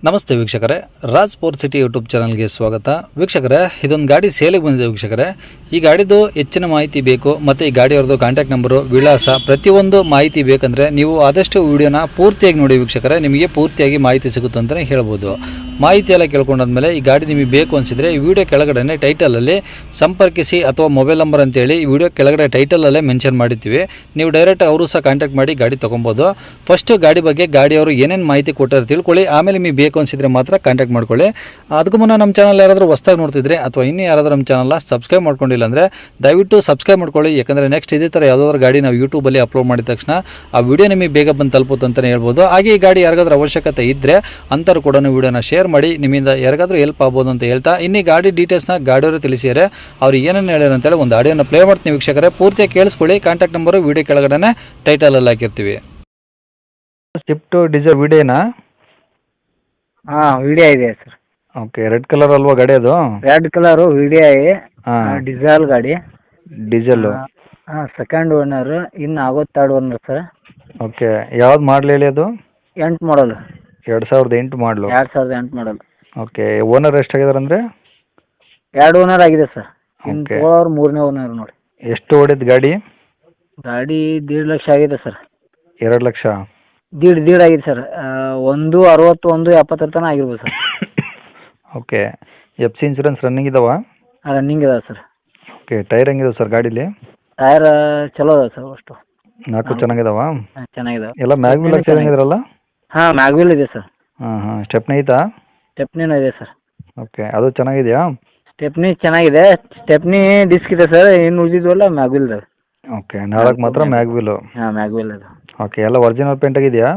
ನಮಸ್ತೆ ವೀಕ್ಷಕರೇ, Raj sport city YouTube ಚಾನಲ್ಗೆ ಸ್ವಾಗತ. ವೀಕ್ಷಕರೇ, ಇದೊಂದು ಗಾಡಿ ಸೇಲಿಗೆ ಬಂದಿದೆ ವೀಕ್ಷಕರೇ. ಈ ಗಾಡಿದು ಹೆಚ್ಚಿನ ಮಾಹಿತಿ ಬೇಕು ಮತ್ತು ಈ ಗಾಡಿಯವ್ರದ್ದು ಕಾಂಟ್ಯಾಕ್ಟ್ ನಂಬರು, ವಿಳಾಸ, ಪ್ರತಿಯೊಂದು ಮಾಹಿತಿ ಬೇಕಂದರೆ ನೀವು ಆದಷ್ಟು ವಿಡಿಯೋನ ಪೂರ್ತಿಯಾಗಿ ನೋಡಿ ವೀಕ್ಷಕರೇ. ನಿಮಗೆ ಪೂರ್ತಿಯಾಗಿ ಮಾಹಿತಿ ಸಿಗುತ್ತೆ ಅಂತಲೇ ಹೇಳ್ಬೋದು. ಮಾಹಿತಿ ಎಲ್ಲ ಕೇಳ್ಕೊಂಡಾದ್ಮೇಲೆ ಈ ಗಾಡಿ ನಿಮಗೆ ಬೇಕು ಅನಿಸಿದರೆ ಈ ವಿಡಿಯೋ ಕೆಳಗಡೆ ಟೈಟಲಲ್ಲಿ ಸಂಪರ್ಕಿಸಿ ಅಥವಾ ಮೊಬೈಲ್ ನಂಬರ್ ಅಂತೇಳಿ ಈ ವಿಡಿಯೋ ಕೆಳಗಡೆ ಟೈಟಲಲ್ಲೇ ಮೆನ್ಷನ್ ಮಾಡಿರ್ತೀವಿ. ನೀವು ಡೈರೆಕ್ಟ್ ಅವರು ಸಹ ಕಾಂಟ್ಯಾಕ್ಟ್ ಮಾಡಿ ಗಾಡಿ ತೊಗೊಬೋದು. ಫಸ್ಟು ಗಾಡಿ ಬಗ್ಗೆ ಗಾಡಿಯವರು ಏನೇನು ಮಾಹಿತಿ ಕೊಟ್ಟಾರೆ ತಿಳ್ಕೊಳ್ಳಿ, ಆಮೇಲೆ ನಿಮಗೆ ಬೇಕು ಅನಿಸಿದರೆ ಮಾತ್ರ ಕಾಂಟ್ಯಾಕ್ಟ್ ಮಾಡ್ಕೊಳ್ಳಿ. ಅದಕ್ಕೂ ಮುನ್ನ ನಮ್ಮ ಚಾನಲ್ ಯಾರಾದರೂ ಹೊಸ್ದಾಗಿ ನೋಡ್ತಿದ್ರೆ ಅಥವಾ ಇನ್ನೂ ಯಾರಾದರೂ ನಮ್ಮ ಚಾನಲ್ನ ಸಬ್ಸ್ಕ್ರೈಬ್ ಮಾಡ್ಕೊಂಡಿಲ್ಲ ಅಂದರೆ ದಯವಿಟ್ಟು ಸಬ್ಸ್ಕ್ರೈಬ್ ಮಾಡ್ಕೊಳ್ಳಿ. ಯಾಕಂದರೆ ನೆಕ್ಸ್ಟ್ ಇದೇ ಥರ ಯಾವುದಾದ್ರು ಗಾಡಿ ನಾವು ಯೂಟ್ಯೂಬಲ್ಲಿ ಅಪ್ಲೋಡ್ ಮಾಡಿದ ತಕ್ಷಣ ಆ ವಿಡಿಯೋ ನಿಮಗೆ ಬೇಗ ಬಂದು ತಲುಪುತ್ತೆ ಅಂತಲೇ ಹೇಳ್ಬೋದು. ಹಾಗೆ ಈ ಗಾಡಿ ಯಾರಿಗಾದ್ರೂ ಅವಶ್ಯಕತೆ ಇದ್ದರೆ ಅಂಥವ್ರು ಕೂಡ ವಿಡಿಯೋನ ಶೇರ್ ಮಾಡಿ, ನಿಮ್ಮಿಂದ ಯಾರಿಗಾದ್ರೂ ಹೆಲ್ಪ್ ಆಗ್ಬೋದು ಅಂತ ಹೇಳ್ತಾ ಇನ್ನೀ ಗಾಡಿ ಡೀಟೇಲ್ಸ್ನ ಗಾಡಿಯವರು ತಿಳಿಸಿದರೆ ಅವ್ರು ಏನೇನು ಹೇಳ್ಯಾರ ಅಂತೇಳಿ ಒಂದು ಆಡಿಯೋನ ಪ್ಲೇ ಮಾಡ್ತೀನಿ ವೀಕ್ಷಕರೇ. ಪೂರ್ತಿಯಾಗಿ ಕೇಳಿಸ್ಕೊಳ್ಳಿ. ಕಾಂಟ್ಯಾಕ್ಟ್ ನಂಬರು ವಿಡಿಯೋ ಕೆಳಗಡೆ ಟೈಟಲಲ್ಲಿ ಹಾಕಿರ್ತೀವಿ. ಸ್ವಿಫ್ಟ್ ಡೀಸೆಲ್ ವಿಡಿಯೋನಾ? ಹಾಂ, ವಿಡಿಯೋ ಇದೆ ಸರ್. ಓಕೆ, ರೆಡ್ ಕಲರ್ ಅಲ್ವಾ ಗಾಡಿ ಅದು? ರೆಡ್ ಕಲರು ವಿಡಿಯೋ ಹಾಂ, ಡೀಸೆಲ್ ಗಾಡಿ. ಡೀಸೆಲ್ಲು. ಹಾಂ, ಸೆಕೆಂಡ್ ಓನರು, ಇನ್ನು ಆಗೋದು ತರ್ಡ್ ಓನರ್ ಸರ್. ಓಕೆ, ಯಾವ್ದು ಮಾಡಲಿ ಹೇಳಿ ಅದು? 8 ಮಾಡಲು. 2008 ಮಾಡಲು. 2008 ಮಾಡಲು. ಓಕೆ, ಓನರ್ ಎಷ್ಟಾಗಿದ್ದಾರೆ ಅಂದರೆ? 2 ಓನರ್ ಆಗಿದೆ ಸರ್. ಇನ್ನು Okay. ತಗೊಳ್ಳೋರು 3ನೇ ಓನರ್ ನೋಡಿ. ಎಷ್ಟು ಓಡಿದ ಗಾಡಿ? ಗಾಡಿ 1.5 ಲಕ್ಷ ಆಗಿದೆ ಸರ್. 2 ಲಕ್ಷ. ದೀಡ್ ಆಗಿದೆ ಸರ್. 160, 170 ತನಕ ಆಗಿರ್ಬೋದು sir. Okay, F C insurance running ಇದಾವ? ರನ್ನಿಂಗ್ ಇದಾವೆ ಸರ್. ಓಕೆ, ಟೈರ್ ಹೆಂಗಿದಾವೆ ಸರ್ ಗಾಡೀಲಿ? ಟೈರ್ ಚಲೋ ಅದಾವೆ ಸರ್. ಅಷ್ಟು 4 ಚೆನ್ನಾಗಿದಾವ? ಚೆನ್ನಾಗಿದಾವೆ. ಎಲ್ಲ ಮ್ಯಾಗ್ವಿಲ್ ಹಾಕ್ಸಿರಂಗಿದ್ರಲ್ಲ? ಹಾಂ, ಮ್ಯಾಗ್ವಿಲ್ ಇದೆ ಸರ್. ಹಾಂ, ಸ್ಟೆಪ್ನಿ ಐತಾ? ಸ್ಟೆಪ್ನಿನೂ ಇದೆ ಸರ್. ಓಕೆ, ಅದು ಚೆನ್ನಾಗಿದೆಯಾ? ಸ್ಟೆಪ್ನಿ ಚೆನ್ನಾಗಿದೆ. ಸ್ಟೆಪ್ನಿ ಡಿಸ್ಕ್ ಇದೆ ಸರ್. ಇನ್ನು ಉಳಿದಿದ್ವಲ್ಲ ಮ್ಯಾಗ್ವಿಲ್ ಇದೆ. ಓಕೆ, 4 ಮಾತ್ರ ಮ್ಯಾಗ್ವಿಲು. ಹಾಂ, ಮ್ಯಾಗ್ವಿಲ್ ಇದೆ. ಓಕೆ, ಎಲ್ಲ ಒರಿಜಿನಲ್ ಪೇಂಟ್ ಆಗಿದೆಯಾ?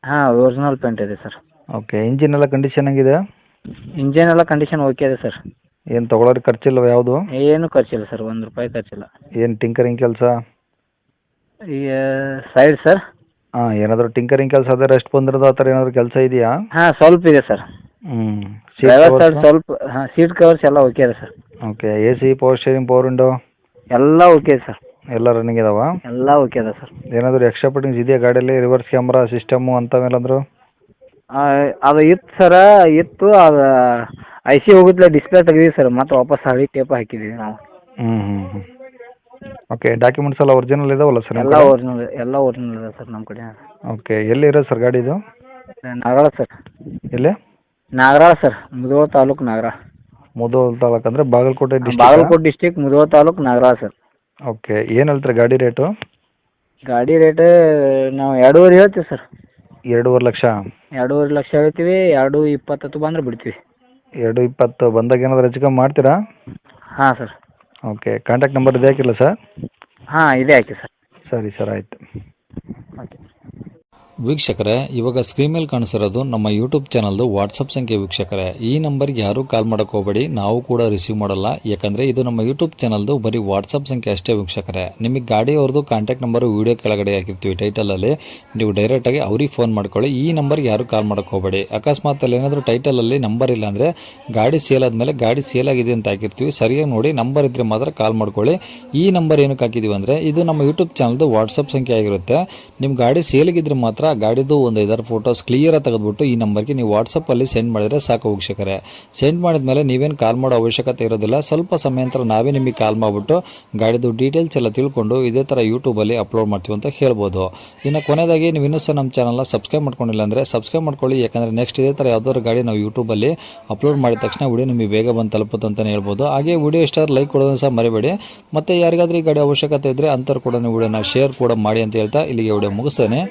ಹಾಂ, ಒರಿಜಿನಲ್ ಪೇಂಟ್ ಇದೆ ಸರ್. ಓಕೆ, ಇಂಜಿನ್ ಎಲ್ಲ ಕಂಡೀಷನ್ ಆಗಿದೆ? ಇಂಜಿನ್ ಎಲ್ಲ ಕಂಡೀಷನ್ ಓಕೆ ಇದೆ ಸರ್. ಏನು ತೊಗೊಳೋರಿಗೆ ಖರ್ಚಿಲ್ಲವ ಯಾವುದು? ಏನು ಖರ್ಚಿಲ್ಲ ಸರ್, ₹1 ಖರ್ಚಿಲ್ಲ. ಏನು ಟಿಂಕರಿಂಗ್ ಕೆಲಸ? ಈಗ ಸೈಡ್ ಸರ್. ಹಾಂ, ಏನಾದರೂ ಟಿಂಕರಿಂಗ್ ಕೆಲಸ ಅದೇ ರೆಸ್ಟ್ ಬಂದಿರೋದು ಆ ಥರ ಏನಾದರೂ ಕೆಲಸ ಇದೆಯಾ? ಹಾಂ, ಸ್ವಲ್ಪ ಇದೆ ಸರ್. ಡ್ರೈವರ್ ಸೈಡ್ ಸ್ವಲ್ಪ. ಹಾಂ, ಸೀಟ್ ಕವರ್ಸ್ ಎಲ್ಲ ಓಕೆ ಇದೆ sir. Okay, A C, power steering, power window ಎಲ್ಲ ಓಕೆ ಸರ್. ಎಲ್ಲ ರನ್ನಿಂಗ್ ಇದಾವ? ಎಲ್ಲ ಓಕೆ ಇದೆ ಸರ್. ಏನಾದರೂ ಎಕ್ಸ್ಟ್ರಾ ಫಿಟ್ಟಿಂಗ್ಸ್ ಇದೆಯಾ ಗಾಡಿಯಲ್ಲಿ? ರಿವರ್ಸ್ ಕ್ಯಾಮ್ರಾ ಸಿಸ್ಟಮು ಅಂಥವೇನಾದರೂ? ಅದು ಇತ್ತು ಸರ. ಇತ್ತು ಅದು IC ಹೋಗಿದ್ಲ, ಡಿಸ್ಪ್ಲೇ ತೆಗೆದಿವಿ ಸರ್. ಮತ್ತೆ ವಾಪಸ್ ಹಳಿ ಟೇಪ್ ಹಾಕಿದ್ದೀವಿ ನಾವು. ಓಕೆ, ಡಾಕ್ಯುಮೆಂಟ್ಸ್ ಎಲ್ಲ ಒರಿಜಿನಲ್ ಇದಾವಲ್ಲ ಸರ್? ಎಲ್ಲ ಒರಿಜಿನಲ್ ಇದೆ ಸರ್ ನಮ್ಮ ಕಡೆ. ಓಕೆ, ಎಲ್ಲಿ ಇರೋದು ಸರ್ ಗಾಡಿ ಇದು? ನಾಗರಾಳ ಸರ್. ಎಲ್ಲಿ? ನಾಗರಾಳ ಸರ್, ಮುಧೋಳ ತಾಲೂಕು ನಾಗರಾಳ. ಮುಧೋಳ ತಾಲೂಕು ಅಂದರೆ Bagalkot district? Bagalkot district, Mudhol taluk, Nagaral sir. Okay, ಏನು ಹೇಳ್ತೀರಾ ಗಾಡಿ ರೇಟು? ಗಾಡಿ ರೇಟ್ ನಾವು 2.5 ಹೇಳ್ತೀವಿ ಸರ್. 2.5 ಲಕ್ಷ? 2.5 ಲಕ್ಷ ಹೇಳ್ತೀವಿ. 2.20 ಬಂದ್ರೆ ಬಿಡ್ತೀವಿ. 2.20 ಬಂದಾಗ ಏನಾದರೂ ಹೆಚ್ಚು ಕಮ್ಮಿ ಮಾಡ್ತೀರಾ? ಹಾಂ ಸರ್. ಓಕೆ, ಕಾಂಟ್ಯಾಕ್ಟ್ ನಂಬರ್ ಇದೆ ಹಾಕಿಲ್ಲ ಸರ್? ಹಾಂ, ಇದೆ ಹಾಕಿ ಸರ್. ಸರಿ ಸರ್, ಆಯಿತು. ಓಕೆ. ವೀಕ್ಷಕರೇ, ಇವಾಗ ಸ್ಕ್ರೀನ್ ಮೇಲೆ ಕಾಣಿಸಿರೋದು ನಮ್ಮ ಯೂಟ್ಯೂಬ್ ಚಾನಲ್ದು ವಾಟ್ಸಪ್ ಸಂಖ್ಯೆ ವೀಕ್ಷಕರೇ. ಈ ನಂಬರ್ಗೆ ಯಾರೂ ಕಾಲ್ ಮಾಡೋಕ್ಕೆ ಹೋಗಬೇಡಿ, ನಾವು ಕೂಡ ರಿಸೀವ್ ಮಾಡಲ್ಲ. ಯಾಕಂದರೆ ಇದು ನಮ್ಮ ಯೂಟ್ಯೂಬ್ ಚಾನಲ್ದು ಬರೀ ವಾಟ್ಸಪ್ ಸಂಖ್ಯೆ ಅಷ್ಟೇ ವೀಕ್ಷಕರೇ. ನಿಮಗೆ ಗಾಡಿಯವ್ರದ್ದು ಕಾಂಟ್ಯಾಕ್ಟ್ ನಂಬರು ವೀಡಿಯೋ ಕೆಳಗಡೆ ಹಾಕಿರ್ತೀವಿ ಟೈಟಲಲ್ಲಿ, ನೀವು ಡೈರೆಕ್ಟಾಗಿ ಅವ್ರಿಗೆ ಫೋನ್ ಮಾಡ್ಕೊಳ್ಳಿ. ಈ ನಂಬರ್ಗೆ ಯಾರೂ ಕಾಲ್ ಮಾಡೋಕ್ಕೆ ಹೋಗಬೇಡಿ. ಅಕಸ್ಮಾತ್ ಅಲ್ಲಿ ಏನಾದರೂ ಟೈಟಲಲ್ಲಿ ನಂಬರ್ ಇಲ್ಲ ಅಂದರೆ ಗಾಡಿ ಸೇಲ್ ಆದಮೇಲೆ ಗಾಡಿ ಸೇಲ್ ಆಗಿದೆ ಅಂತ ಹಾಕಿರ್ತೀವಿ, ಸರಿಯಾಗಿ ನೋಡಿ ನಂಬರ್ ಇದ್ದರೆ ಮಾತ್ರ ಕಾಲ್ ಮಾಡ್ಕೊಳ್ಳಿ. ಈ ನಂಬರ್ ಏನಕ್ಕೆ ಹಾಕಿದ್ದೀವಿ ಅಂದರೆ ಇದು ನಮ್ಮ ಯೂಟ್ಯೂಬ್ ಚಾನಲ್ದು ವಾಟ್ಸಪ್ ಸಂಖ್ಯೆ ಆಗಿರುತ್ತೆ. ನಿಮ್ಮ ಗಾಡಿ ಸೇಲಿಗಿದ್ರೆ ಮಾತ್ರ ಗಾಡಿದು ಒಂದು 5 ಫೋಟೋಸ್ ಕ್ಲಿಯರಾಗಿ ತೆಗೆದುಬಿಟ್ಟು ಈ ನಂಬರ್ಗೆ ನೀವು ವಾಟ್ಸಪ್ಪಲ್ಲಿ ಸೆಂಡ್ ಮಾಡಿದರೆ ಸಾಕು ವೀಕ್ಷಕರೇ. ಸೆಂಡ್ ಮಾಡಿದ್ಮೇಲೆ ನೀವೇನು ಕಾಲ್ ಮಾಡೋ ಅವಶ್ಯಕತೆ ಇರೋದಿಲ್ಲ. ಸ್ವಲ್ಪ ಸಮಯ ನಂತರ ನಾವೇ ನಿಮಗೆ ಕಾಲ್ ಮಾಡಿಬಿಟ್ಟು ಗಾಡಿದು ಡೀಟೇಲ್ಸ್ ಎಲ್ಲ ತಿಳ್ಕೊಂಡು ಇದೇ ಥರ ಯೂಟ್ಯೂಬಲ್ಲಿ ಅಪ್ಲೋಡ್ ಮಾಡ್ತೀವಿ ಅಂತ ಹೇಳ್ಬೋದು. ಇನ್ನು ಕೊನೆಯದಾಗಿ ನೀವು ಇನ್ನೂ ಸಹ ನಮ್ಮ ಚಾನಲ್ನ ಸಬ್ಸ್ಕ್ರೈಬ್ ಮಾಡ್ಕೊಂಡಿಲ್ಲ ಅಂದರೆ ಸಬ್ಸ್ಕ್ರೈಬ್ ಮಾಡ್ಕೊಳ್ಳಿ. ಯಾಕಂದರೆ ನೆಕ್ಸ್ಟ್ ಇದೇ ಥರ ಯಾವ್ದಾದ್ರು ಗಾಡಿ ನಾವು ಯೂಟ್ಯೂಬಲ್ಲಿ ಅಪ್ಲೋಡ್ ಮಾಡಿದ ತಕ್ಷಣ ವಿಡಿಯೋ ನಿಮಗೆ ಬೇಗ ಬಂದು ತಲುಪುತ್ತೆ ಅಂತಲೇ ಹೇಳ್ಬೋದು. ಹಾಗೆ ವಿಡಿಯೋ ಇಷ್ಟ ಲೈಕ್ ಕೊಡೋದನ್ನು ಸಹ ಮರಿಬೇಡಿ. ಮತ್ತು ಯಾರಿಗಾದ್ರೂ ಈ ಗಾಡಿ ಅವಶ್ಯಕತೆ ಇದ್ದರೆ ಅಂಥವ್ರು ಕೂಡ ನೀವು ವಿಡಿಯೋನ ಶೇರ್ ಕೂಡ ಮಾಡಿ ಅಂತ ಹೇಳ್ತಾ ಇಲ್ಲಿಗೆ ವಿಡಿಯೋ ಮುಗಿಸ್ತೇನೆ.